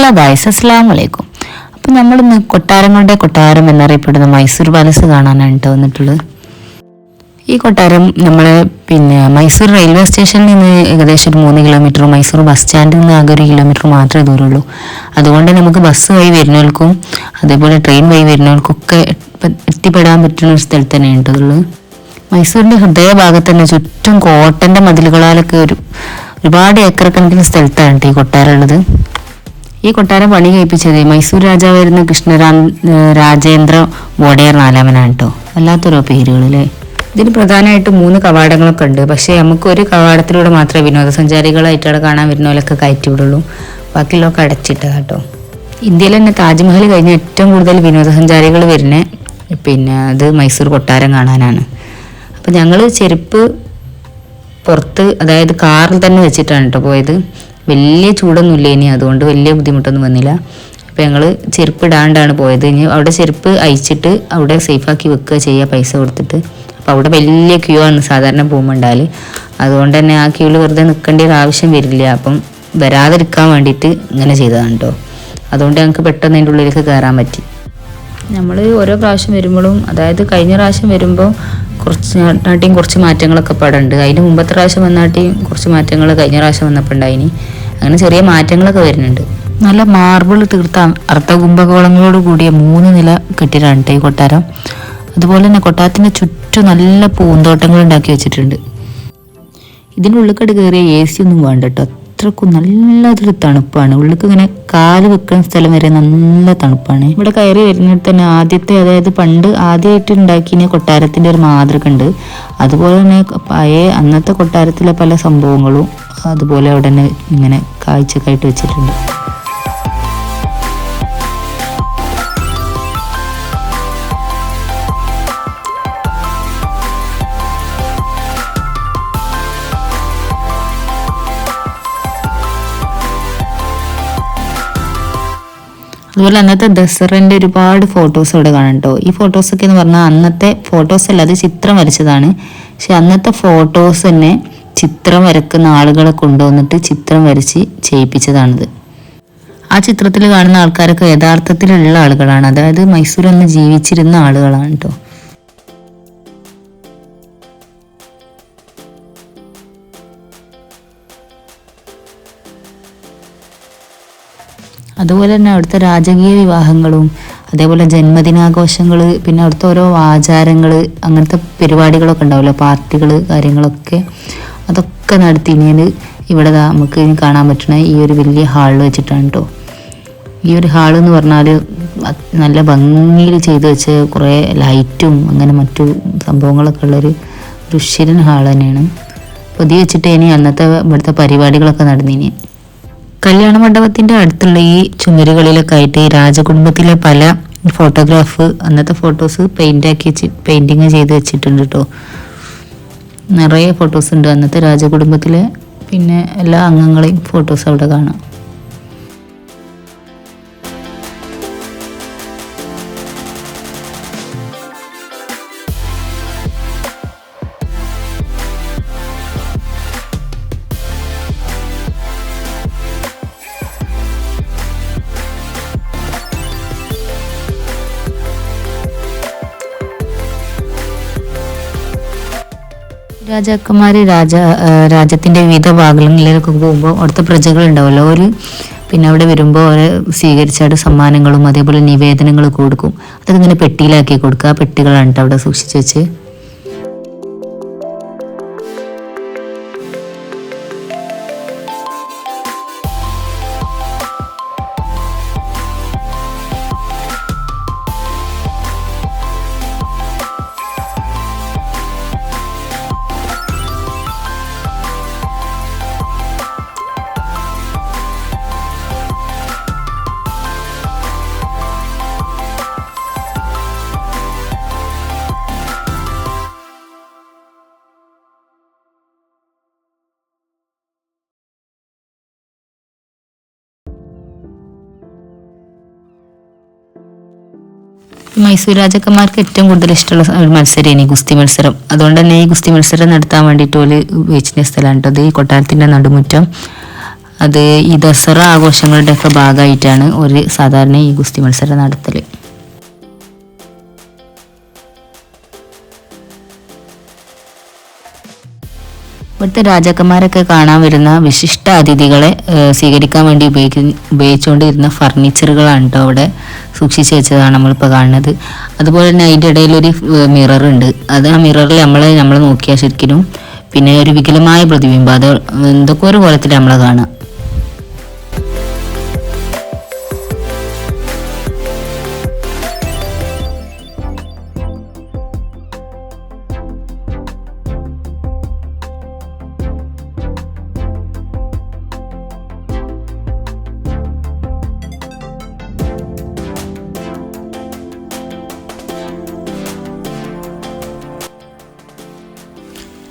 Hello guys, അസ്സലാമു അലൈക്കും. അപ്പം നമ്മളിന്ന് കൊട്ടാരങ്ങളുടെ കൊട്ടാരം എന്നറിയപ്പെടുന്ന മൈസൂർ പാലസ് കാണാനാണ് കേട്ടോ വന്നിട്ടുള്ളത്. ഈ കൊട്ടാരം നമ്മളെ മൈസൂർ റെയിൽവേ സ്റ്റേഷനിൽ നിന്ന് ഏകദേശം ഒരു 3 കിലോമീറ്റർ, മൈസൂർ ബസ് സ്റ്റാൻഡിൽ നിന്ന് ആകെ 1 കിലോമീറ്റർ മാത്രമേ ദൂരമുള്ളൂ. അതുകൊണ്ട് നമുക്ക് ബസ് വഴി വരുന്നവർക്കും അതേപോലെ ട്രെയിൻ വഴി വരുന്നവർക്കൊക്കെ എത്തിപ്പെടാൻ പറ്റുന്ന ഒരു സ്ഥലത്ത് തന്നെയാണ് ഉള്ളത്. മൈസൂരിൻ്റെ ഹൃദയഭാഗത്ത് തന്നെ ചുറ്റും കോട്ടൻ്റെ മതിലുകളാലൊക്കെ ഒരുപാട് ഏക്കർ കണക്കിന് സ്ഥലത്താണ് ഈ കൊട്ടാരം ഉള്ളത്. ഈ കൊട്ടാരം പണി കഴിപ്പിച്ചത് മൈസൂർ രാജാവായിരുന്ന രാജേന്ദ്ര വോഡെയർ 4-മനാണ് കേട്ടോ. വല്ലാത്തൊരോ പേരുകളില്ലേ. ഇതിന് പ്രധാനമായിട്ട് 3 കവാടങ്ങളൊക്കെ ഉണ്ട്. പക്ഷേ നമുക്ക് ഒരു കവാടത്തിലൂടെ മാത്രമേ വിനോദസഞ്ചാരികളായിട്ട് അവിടെ കാണാൻ വരുന്നവരൊക്കെ കയറ്റി വിടുള്ളൂ. ബാക്കിയുള്ളതൊക്കെ അടച്ചിട്ട് കേട്ടോ. ഇന്ത്യയിൽ തന്നെ താജ്മഹൽ കഴിഞ്ഞ ഏറ്റവും കൂടുതൽ വിനോദസഞ്ചാരികൾ വരുന്ന അത് മൈസൂർ കൊട്ടാരം കാണാനാണ്. അപ്പം ഞങ്ങൾ ചെരുപ്പ് പുറത്ത്, അതായത് കാറിൽ തന്നെ വെച്ചിട്ടാണ് കേട്ടോ പോയത്. വലിയ ചൂടൊന്നുമില്ല ഇനി, അതുകൊണ്ട് വലിയ ബുദ്ധിമുട്ടൊന്നും വന്നില്ല. അപ്പോൾ ഞങ്ങൾ ചെരുപ്പ് ഇടാണ്ടാണ് പോയത്. ഇനി അവിടെ ചെരുപ്പ് അയച്ചിട്ട് അവിടെ സേഫാക്കി വെക്കുക ചെയ്യുക, പൈസ കൊടുത്തിട്ട്. അപ്പോൾ അവിടെ വലിയ ക്യൂ ആണ് സാധാരണ പോകുമ്പോൾ ഉണ്ടാൽ. അതുകൊണ്ട് തന്നെ ആ ക്യൂവിൽ വെറുതെ നിൽക്കേണ്ട ഒരു ആവശ്യം വരില്ല. അപ്പം വരാതിരിക്കാൻ വേണ്ടിയിട്ട് ഇങ്ങനെ ചെയ്തതാണ് കേട്ടോ. അതുകൊണ്ട് ഞങ്ങൾക്ക് പെട്ടെന്ന് അതിൻ്റെ ഉള്ളിലേക്ക് കയറാൻ പറ്റി. നമ്മൾ ഓരോ പ്രാവശ്യം വരുമ്പോഴും, അതായത് കഴിഞ്ഞ പ്രാവശ്യം വരുമ്പോൾ കുറച്ച് മാറ്റങ്ങളൊക്കെ പടുണ്ട്. അതിന് മുമ്പത്തെ പ്രാവശ്യം വന്നാട്ടിയും കുറച്ച് മാറ്റങ്ങൾ കഴിഞ്ഞ പ്രാവശ്യം വന്നപ്പോൾ ഉണ്ടായിനി. അങ്ങനെ ചെറിയ മാറ്റങ്ങളൊക്കെ വരുന്നുണ്ട്. നല്ല മാർബിൾ തീർത്ത അർദ്ധകുംഭകോളങ്ങളോട് കൂടിയ 3 നില കെട്ടിടമാണ് ഈ കൊട്ടാരം. അതുപോലെ തന്നെ കൊട്ടാരത്തിൻ്റെ ചുറ്റും നല്ല പൂന്തോട്ടങ്ങൾ ഉണ്ടാക്കി വെച്ചിട്ടുണ്ട്. ഇതിനുള്ളിൽ കയറിയ AC ഒന്നും വേണ്ട കേട്ടോ. അത്രക്കും നല്ലതൊരു തണുപ്പാണ്. ഉള്ളിലേക്ക് ഇങ്ങനെ കാല് വെക്കുന്ന സ്ഥലം വരെ നല്ല തണുപ്പാണ്. ഇവിടെ കയറി വരുന്നിടത്ത് തന്നെ അതായത് പണ്ട് ആദ്യമായിട്ട് ഉണ്ടാക്കിയ കൊട്ടാരത്തിൻ്റെ ഒരു മാതൃക ഉണ്ട്. അതുപോലെ തന്നെ അന്നത്തെ കൊട്ടാരത്തിലെ പല സംഭവങ്ങളും അതുപോലെ അവിടെ തന്നെ ഇങ്ങനെ കാഴ്ചക്കായിട്ട് വെച്ചിട്ടുണ്ട്. അതുപോലെ അന്നത്തെ ദസറൻ്റെ ഒരുപാട് ഫോട്ടോസ് ഇവിടെ കാണാം കേട്ടോ. ഈ ഫോട്ടോസൊക്കെ എന്ന് പറഞ്ഞാൽ അന്നത്തെ ഫോട്ടോസ് അല്ല, അത് ചിത്രം വരച്ചതാണ്. പക്ഷെ അന്നത്തെ ഫോട്ടോസ് തന്നെ ചിത്രം വരക്കുന്ന ആളുകളെ കൊണ്ടുവന്നിട്ട് ചിത്രം വരച്ച് ചെയ്യിപ്പിച്ചതാണിത്. ആ ചിത്രത്തിൽ കാണുന്ന ആൾക്കാരൊക്കെ യഥാർത്ഥത്തിലുള്ള ആളുകളാണ്, അതായത് മൈസൂർ അന്ന് ജീവിച്ചിരുന്ന ആളുകളാണ് കേട്ടോ. അതുപോലെ തന്നെ അവിടുത്തെ രാജകീയ വിവാഹങ്ങളും അതേപോലെ ജന്മദിനാഘോഷങ്ങൾ, പിന്നെ അവിടുത്തെ ഓരോ ആചാരങ്ങൾ, അങ്ങനത്തെ പരിപാടികളൊക്കെ ഉണ്ടാവില്ല, പാർട്ടികൾ, കാര്യങ്ങളൊക്കെ അതൊക്കെ നടത്തിയത് ഇവിടെ നമുക്ക് കാണാൻ പറ്റണ ഈ ഒരു വലിയ ഹാളിൽ വെച്ചിട്ടാണ് കേട്ടോ. ഈ ഒരു ഹാൾ എന്ന് പറഞ്ഞാൽ നല്ല ഭംഗിയിൽ ചെയ്തു വെച്ച് കുറേ ലൈറ്റും അങ്ങനെ മറ്റു സംഭവങ്ങളൊക്കെ ഉള്ളൊരു ഋഷ്യരൻ ഹാൾ തന്നെയാണ്. പൊതി വെച്ചിട്ട് ഇനി അന്നത്തെ ഇവിടുത്തെ പരിപാടികളൊക്കെ നടന്നിനി. കല്യാണ മണ്ഡപത്തിൻ്റെ അടുത്തുള്ള ഈ ചുമരുകളിലൊക്കെ ആയിട്ട് രാജകുടുംബത്തിലെ പല ഫോട്ടോഗ്രാഫ്, അന്നത്തെ ഫോട്ടോസ് പെയിൻറ്റിങ് ചെയ്ത് വെച്ചിട്ടുണ്ട് കേട്ടോ. നിറയെ ഫോട്ടോസ് ഉണ്ട് അന്നത്തെ രാജകുടുംബത്തിലെ, പിന്നെ എല്ലാ അംഗങ്ങളെയും ഫോട്ടോസ് അവിടെ കാണാം. രാജ്യത്തിൻ്റെ വിവിധ ഭാഗങ്ങളിലൊക്കെ പോകുമ്പോൾ അവിടുത്തെ പ്രജകൾ ഉണ്ടാവുമല്ലോ, പിന്നെ അവിടെ വരുമ്പോൾ അവരെ സ്വീകരിച്ചായിട്ട് സമ്മാനങ്ങളും അതേപോലെ നിവേദനങ്ങളും കൊടുക്കും. അതൊക്കെ ഇങ്ങനെ പെട്ടിയിലാക്കി കൊടുക്കുക. ആ പെട്ടികളാണ് അവിടെ സൂക്ഷിച്ച് വെച്ച്. മൈസൂർ രാജാക്കന്മാർക്ക് ഏറ്റവും കൂടുതൽ ഇഷ്ടമുള്ള ഒരു മത്സരമാണ് ഈ ഗുസ്തി മത്സരം. അതുകൊണ്ട് തന്നെ ഈ ഗുസ്തി മത്സരം നടത്താൻ വേണ്ടിയിട്ട് ഒരു ഉപയോഗിച്ച സ്ഥലമാണ് കേട്ടോ. ഈ കൊട്ടാരത്തിൻ്റെ നടുമുറ്റം അത് ഈ ദസറ ആഘോഷങ്ങളുടെയൊക്കെ ഭാഗമായിട്ടാണ് ഒരു സാധാരണ ഈ ഗുസ്തി മത്സരം നടത്തൽ. ഇവിടുത്തെ രാജാക്കന്മാരൊക്കെ കാണാൻ വരുന്ന വിശിഷ്ട അതിഥികളെ സ്വീകരിക്കാൻ വേണ്ടി ഉപയോഗിച്ചുകൊണ്ടിരുന്ന ഫർണിച്ചറുകളാണ് കേട്ടോ അവിടെ സൂക്ഷിച്ചു വെച്ചതാണ് നമ്മളിപ്പോൾ കാണുന്നത്. അതുപോലെ തന്നെ അതിൻ്റെ ഇടയിലൊരു മിറർ ഉണ്ട്. അത് ആ മിററിൽ നമ്മൾ നോക്കിയാൽ ശരിക്കും പിന്നെ ഒരു വികലമായ പ്രതിബിംബം, അത് എന്തൊക്കെ ഒരു കോലത്തിൽ നമ്മളെ കാണാം.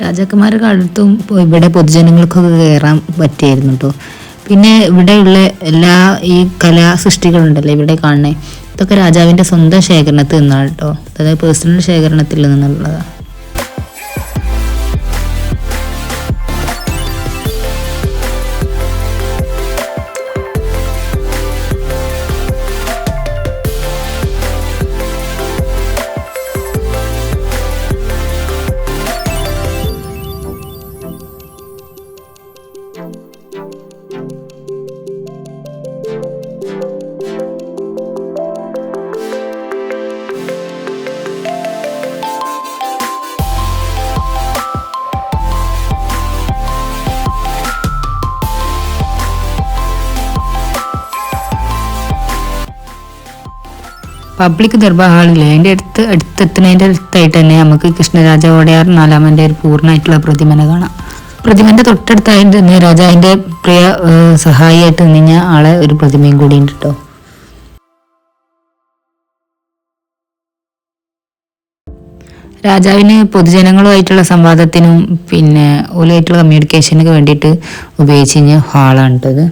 രാജാക്കന്മാരുടെ കാലത്തും ഇവിടെ പൊതുജനങ്ങൾക്കൊക്കെ കയറാൻ പറ്റിയായിരുന്നു കേട്ടോ. പിന്നെ ഇവിടെയുള്ള എല്ലാ ഈ കലാസൃഷ്ടികളുണ്ടല്ലോ ഇവിടെ കാണണേ, ഇതൊക്കെ രാജാവിൻ്റെ സ്വന്തം ശേഖരണത്തിൽ നിന്നാണ് കേട്ടോ, അതായത് പേഴ്സണൽ ശേഖരണത്തിൽ നിന്നുള്ളതാണ്. പബ്ലിക് ദർബാർ ഹാളില്ലേ, അതിൻ്റെ അടുത്തെത്തുന്നതിൻ്റെ അടുത്തായിട്ട് തന്നെ നമുക്ക് കൃഷ്ണരാജ വോഡയാർ നാലാമൻ്റെ ഒരു പൂർണ്ണമായിട്ടുള്ള പ്രതിമനെ കാണാം. പ്രതിമൻ്റെ തൊട്ടടുത്തായിട്ട് തന്നെ രാജാവിൻ്റെ പ്രിയ സഹായിയായിട്ട് നിന്ന ആളെ ഒരു പ്രതിമയും കൂടി ഉണ്ട് കേട്ടോ. രാജാവിന് പൊതുജനങ്ങളുമായിട്ടുള്ള സംവാദത്തിനും പിന്നെ ഓലുമായിട്ടുള്ള കമ്മ്യൂണിക്കേഷനൊക്കെ വേണ്ടിയിട്ട് ഉപയോഗിച്ച് കഴിഞ്ഞ ഹാളാണ് കേട്ടത്.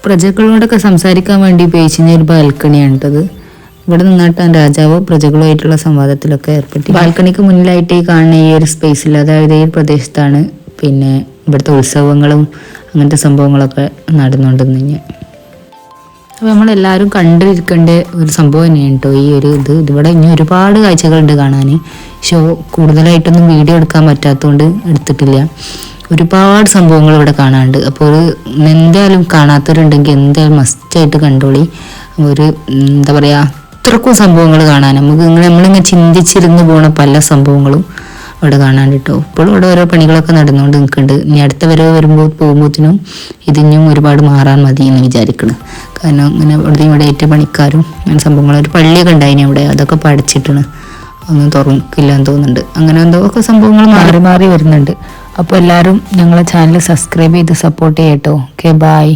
പ്രജകളോടൊക്കെ സംസാരിക്കാൻ വേണ്ടി ഉപയോഗിച്ചിരുന്ന ഒരു ബാൽക്കണിയാണ് കേട്ടത്. ഇവിടെ നിന്നിട്ടാണ് രാജാവ് പ്രജകളുമായിട്ടുള്ള സംവാദത്തിലൊക്കെ ഏർപ്പെട്ടു. ബാൽക്കണിക്ക് മുന്നിലായിട്ട് ഈ കാണുന്ന ഈ ഒരു സ്പേസിൽ, അതായത് ഈ പ്രദേശത്താണ് പിന്നെ ഇവിടുത്തെ ഉത്സവങ്ങളും അങ്ങനത്തെ സംഭവങ്ങളൊക്കെ നടന്നുകൊണ്ടിരുന്നു. അപ്പോൾ നമ്മളെല്ലാവരും കണ്ടിരിക്കേണ്ട ഒരു സംഭവം തന്നെയാണ് കേട്ടോ ഈ ഒരു ഇതിവിടെ ഇനി ഒരുപാട് കാഴ്ചകളുണ്ട് കാണാൻ. കൂടുതലായിട്ടൊന്നും വീഡിയോ എടുക്കാൻ പറ്റാത്തതുകൊണ്ട് എടുത്തിട്ടില്ല. ഒരുപാട് സംഭവങ്ങൾ ഇവിടെ കാണാനുണ്ട്. അപ്പോൾ എന്തായാലും കാണാത്തവരുണ്ടെങ്കിൽ എന്തായാലും മസ്റ്റായിട്ട് കണ്ടോളി. ഒരു എന്താ പറയുക, അത്രക്കും സംഭവങ്ങൾ കാണാൻ നമ്മളിങ്ങനെ ചിന്തിച്ചിരുന്ന് പോണ പല സംഭവങ്ങളും അവിടെ കാണാൻ കേട്ടോ. ഇപ്പോഴും ഇവിടെ ഓരോ പണികളൊക്കെ നടന്നുകൊണ്ട് നിൽക്കുന്നുണ്ട്. ഇനി അടുത്ത പോകുമ്പോഴത്തേനും ഇതിനും ഒരുപാട് മാറാൻ മതി എന്ന് വിചാരിക്കണം. കാരണം ഇങ്ങനെ ഇവിടെ ഏറ്റവും പണിക്കാരും അങ്ങനെ സംഭവങ്ങൾ, ഒരു പള്ളിയൊക്കെ ഉണ്ടായിന് അവിടെ, അതൊക്കെ പഠിച്ചിട്ടാണ് ഒന്നും തുറക്കില്ല എന്ന് തോന്നുന്നുണ്ട്. അങ്ങനെ എന്തോ ഒക്കെ സംഭവങ്ങൾ മാറി മാറി വരുന്നുണ്ട്. അപ്പോൾ എല്ലാവരും ഞങ്ങളെ ചാനൽ സബ്സ്ക്രൈബ് ചെയ്ത് സപ്പോർട്ട് ചെയ്യട്ടോ. Okay, by.